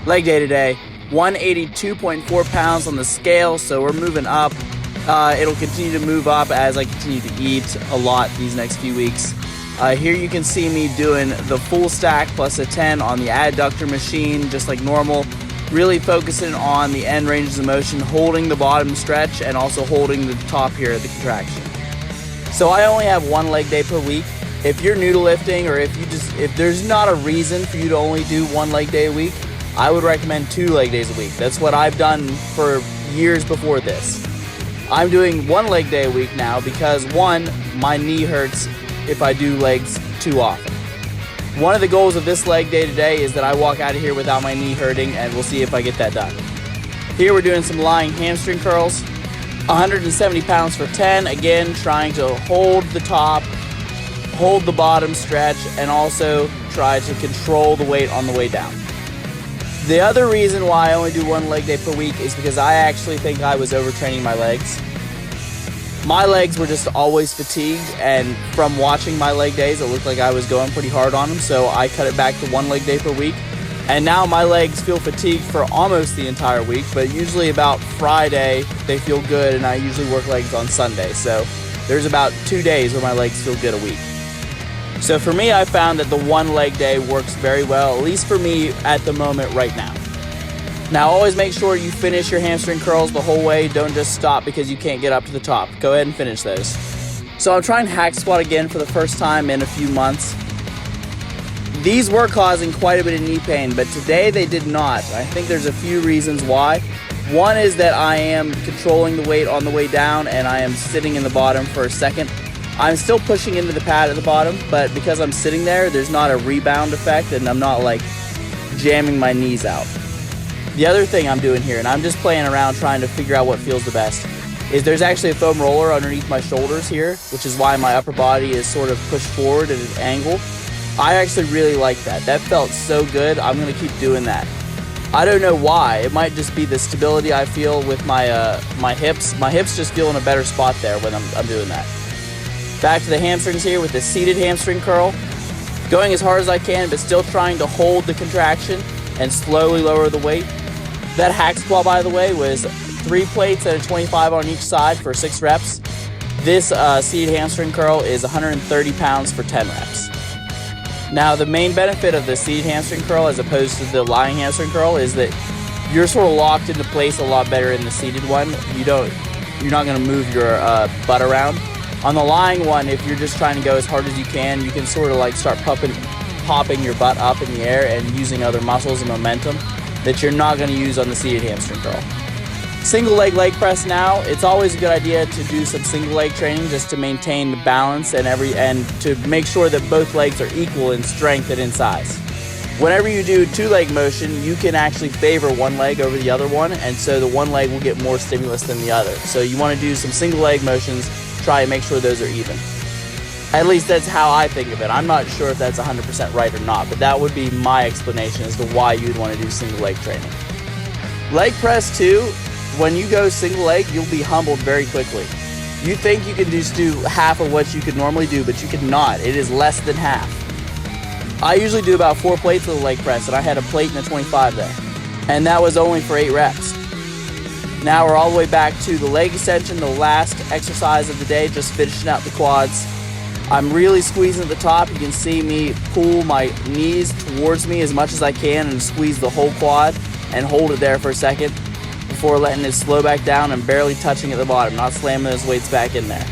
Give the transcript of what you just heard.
Leg day today, 182.4 pounds on the scale, so we're moving up. It'll continue to move up as I continue to eat a lot these next few weeks. Here you can see me doing the full stack plus a 10 on the adductor machine, just like normal. Really focusing on the end ranges of motion, holding the bottom stretch and also holding the top here of the contraction. So I only have one leg day per week. If you're new to lifting, or if there's not a reason for you to only do one leg day a week, I would recommend 2 leg days a week. That's what I've done for years before this. I'm doing 1 leg day a week now because 1, my knee hurts if I do legs too often. One of the goals of this leg day today is that I walk out of here without my knee hurting, and we'll see if I get that done. Here we're doing some lying hamstring curls, 170 pounds for 10, again trying to hold the top, hold the bottom stretch, and also try to control the weight on the way down. The other reason why I only do 1 leg day per week is because I actually think I was overtraining my legs. My legs were just always fatigued, and from watching my leg days, it looked like I was going pretty hard on them, so I cut it back to 1 leg day per week. And now my legs feel fatigued for almost the entire week, but usually about Friday, they feel good, and I usually work legs on Sunday. So there's about 2 days where my legs feel good a week. So for me, I found that the 1 leg day works very well, at least for me at the moment right now. Now always make sure you finish your hamstring curls the whole way. Don't just stop because you can't get up to the top. Go ahead and finish those. So I'm trying hack squat again for the first time in a few months. These were causing quite a bit of knee pain, but today they did not. I think there's a few reasons why. One is that I am controlling the weight on the way down and I am sitting in the bottom for a second. I'm still pushing into the pad at the bottom, but because I'm sitting there, there's not a rebound effect and I'm not like jamming my knees out. The other thing I'm doing here, and I'm just playing around trying to figure out what feels the best, is there's actually a foam roller underneath my shoulders here, which is why my upper body is sort of pushed forward at an angle. I actually really like that. That felt so good. I'm gonna keep doing that. I don't know why. It might just be the stability I feel with my hips. My hips just feel in a better spot there when I'm doing that. Back to the hamstrings here with the seated hamstring curl. Going as hard as I can, but still trying to hold the contraction and slowly lower the weight. That hack squat, by the way, was 3 plates at a 25 on each side for 6 reps. This seated hamstring curl is 130 pounds for 10 reps. Now, the main benefit of the seated hamstring curl as opposed to the lying hamstring curl is that you're sort of locked into place a lot better in the seated one. You're not going to move your butt around. On the lying one, if you're just trying to go as hard as you can sort of like start popping your butt up in the air and using other muscles and momentum that you're not going to use on the seated hamstring curl. Single leg press now. It's always a good idea to do some single leg training just to maintain the balance and to make sure that both legs are equal in strength and in size. Whenever you do 2 leg motion, you can actually favor one leg over the other one, and so the one leg will get more stimulus than the other. So you want to do some single leg motions, try and make sure those are even. At least that's how I think of it. I'm not sure if that's 100% right or not, but that would be my explanation as to why you'd want to do single leg training. Leg press too, when you go single leg, you'll be humbled very quickly. You think you can just do half of what you could normally do, but you cannot. It is less than half. I usually do about 4 plates of the leg press, and I had a plate and a 25 there. And that was only for 8 reps. Now we're all the way back to the leg extension, the last exercise of the day, just finishing out the quads. I'm really squeezing at the top. You can see me pull my knees towards me as much as I can and squeeze the whole quad and hold it there for a second before letting it slow back down and barely touching at the bottom, not slamming those weights back in there.